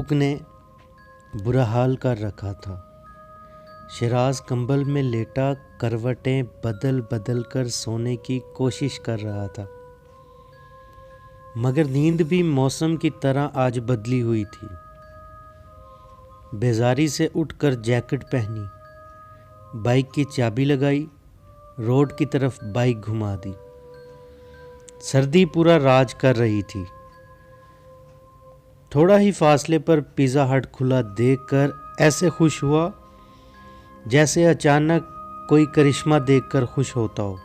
بھوک نے برا حال کر رکھا تھا۔ شیراز کمبل میں لیٹا کروٹیں بدل بدل کر سونے کی کوشش کر رہا تھا، مگر نیند بھی موسم کی طرح آج بدلی ہوئی تھی۔ بیزاری سے اٹھ کر جیکٹ پہنی، بائک کی چابی لگائی، روڈ کی طرف بائک گھما دی۔ سردی پورا راج کر رہی تھی۔ تھوڑا ہی فاصلے پر پیزا ہٹ کھلا دیکھ کر ایسے خوش ہوا جیسے اچانک کوئی کرشمہ دیکھ کر خوش ہوتا ہو۔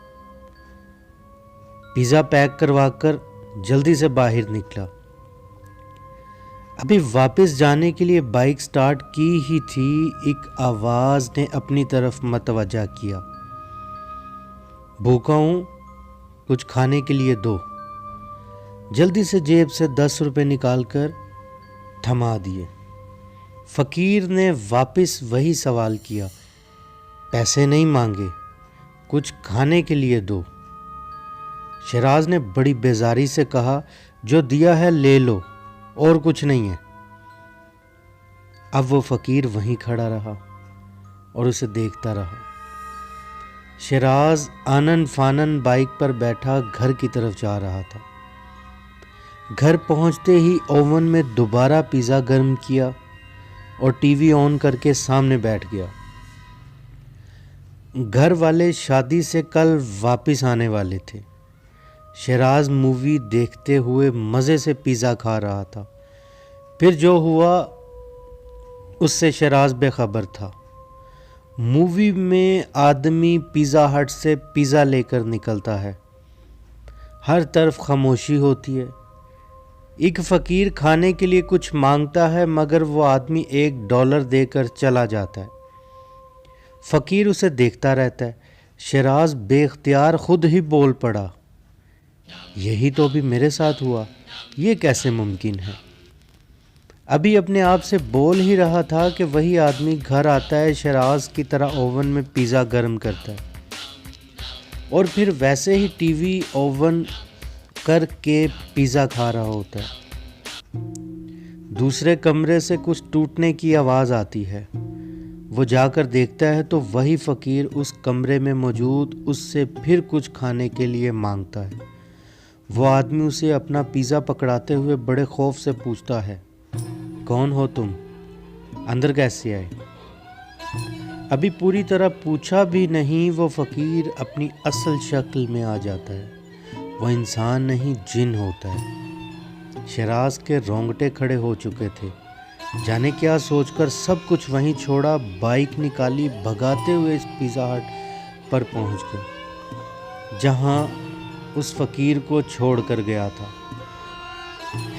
پیزا پیک کروا کر جلدی سے باہر نکلا۔ ابھی واپس جانے کے لیے بائک سٹارٹ کی ہی تھی، ایک آواز نے اپنی طرف متوجہ کیا، بھوکا ہوں، کچھ کھانے کے لیے دو۔ جلدی سے جیب سے 10 روپے نکال کر تھما دیے۔ فقیر نے واپس وہی سوال کیا، پیسے نہیں مانگے، کچھ کھانے کے لیے دو۔ شیراز نے بڑی بیزاری سے کہا، جو دیا ہے لے لو، اور کچھ نہیں ہے۔ اب وہ فقیر وہیں کھڑا رہا اور اسے دیکھتا رہا۔ شیراز آنن فانن بائک پر بیٹھا گھر کی طرف جا رہا تھا۔ گھر پہنچتے ہی اوون میں دوبارہ پیزا گرم کیا اور ٹی وی آن کر کے سامنے بیٹھ گیا۔ گھر والے شادی سے کل واپس آنے والے تھے۔ شیراز مووی دیکھتے ہوئے مزے سے پیزا کھا رہا تھا۔ پھر جو ہوا اس سے شیراز بے خبر تھا۔ مووی میں آدمی پیزا ہٹ سے پیزا لے کر نکلتا ہے، ہر طرف خاموشی ہوتی ہے۔ ایک فقیر کھانے کے لیے کچھ مانگتا ہے مگر وہ آدمی $1 دے کر چلا جاتا ہے۔ فقیر اسے دیکھتا رہتا ہے۔ شیراز بے اختیار خود ہی بول پڑا، یہی تو بھی میرے ساتھ ہوا، یہ کیسے ممکن ہے؟ ابھی اپنے آپ سے بول ہی رہا تھا کہ وہی آدمی گھر آتا ہے، شیراز کی طرح اوون میں پیزا گرم کرتا ہے اور پھر ویسے ہی ٹی وی اوون کر کے پیزا کھا رہا ہوتا ہے۔ دوسرے کمرے سے کچھ ٹوٹنے کی آواز آتی ہے۔ وہ جا کر دیکھتا ہے تو وہی فقیر اس کمرے میں موجود اس سے پھر کچھ کھانے کے لیے مانگتا ہے۔ وہ آدمی اسے اپنا پیزا پکڑاتے ہوئے بڑے خوف سے پوچھتا ہے، کون ہو تم؟ اندر کیسے آئے؟ ابھی پوری طرح پوچھا بھی نہیں، وہ فقیر اپنی اصل شکل میں آ جاتا ہے۔ وہ انسان نہیں، جن ہوتا ہے۔ شیراز کے رونگٹے کھڑے ہو چکے تھے۔ جانے کیا سوچ کر سب کچھ وہیں چھوڑا، بائک نکالی، بھگاتے ہوئے اس پیزا ہٹ پر پہنچ گئے جہاں اس فقیر کو چھوڑ کر گیا تھا۔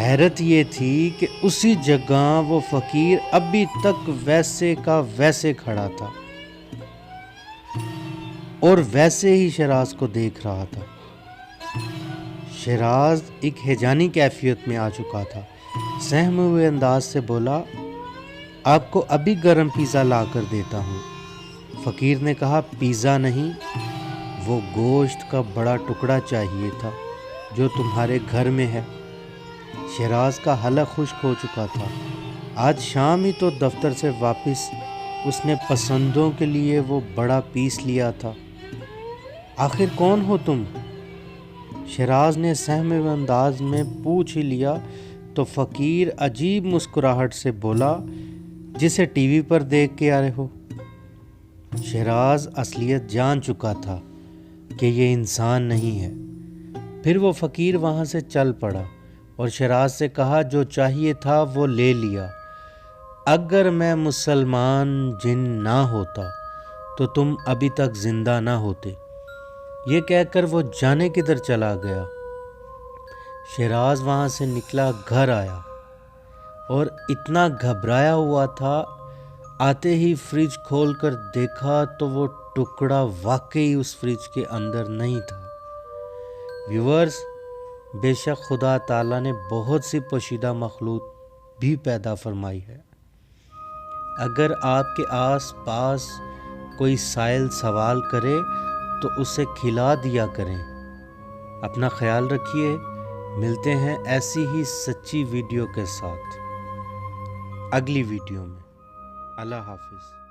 حیرت یہ تھی کہ اسی جگہ وہ فقیر ابھی تک ویسے کا ویسے کھڑا تھا اور ویسے ہی شیراز کو دیکھ رہا تھا۔ شیراز ایک ہیجانی کیفیت میں آ چکا تھا۔ سہمے ہوئے انداز سے بولا، آپ کو ابھی گرم پیزا لا کر دیتا ہوں۔ فقیر نے کہا، پیزا نہیں، وہ گوشت کا بڑا ٹکڑا چاہیے تھا جو تمہارے گھر میں ہے۔ شیراز کا حلق خشک ہو چکا تھا۔ آج شام ہی تو دفتر سے واپس اس نے پسندوں کے لیے وہ بڑا پیس لیا تھا۔ آخر کون ہو تم؟ شیراز نے سہمے ہوئے انداز میں پوچھ ہی لیا تو فقیر عجیب مسکراہٹ سے بولا، جسے ٹی وی پر دیکھ کے آئے ہو۔ شیراز اصلیت جان چکا تھا کہ یہ انسان نہیں ہے۔ پھر وہ فقیر وہاں سے چل پڑا اور شیراز سے کہا، جو چاہیے تھا وہ لے لیا۔ اگر میں مسلمان جن نہ ہوتا تو تم ابھی تک زندہ نہ ہوتے۔ یہ کہہ کر وہ جانے کدھر چلا گیا۔ شیراز وہاں سے نکلا، گھر آیا اور اتنا گھبرایا ہوا تھا، آتے ہی فریج کھول کر دیکھا تو وہ ٹکڑا واقعی اس فریج کے اندر نہیں تھا۔ ویورز، بے شک خدا تعالیٰ نے بہت سی پوشیدہ مخلوق بھی پیدا فرمائی ہے۔ اگر آپ کے آس پاس کوئی سائل سوال کرے تو اسے کھلا دیا کریں۔ اپنا خیال رکھیے، ملتے ہیں ایسی ہی سچی ویڈیو کے ساتھ۔ اگلی ویڈیو میں۔ اللہ حافظ۔